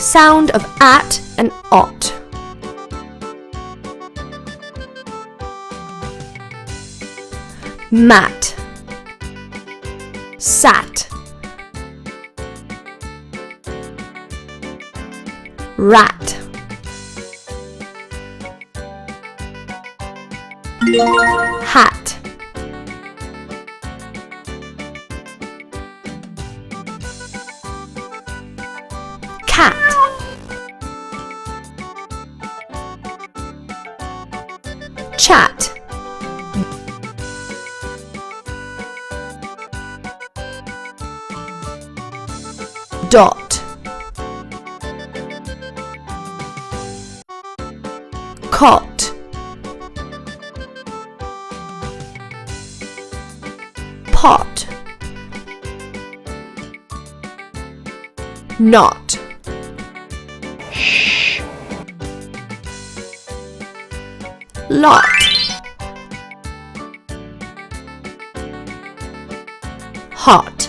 Sound of at and ot. Mat, sat, rat, hat, cat, chat, dot, cot, pot, not, lot, hot.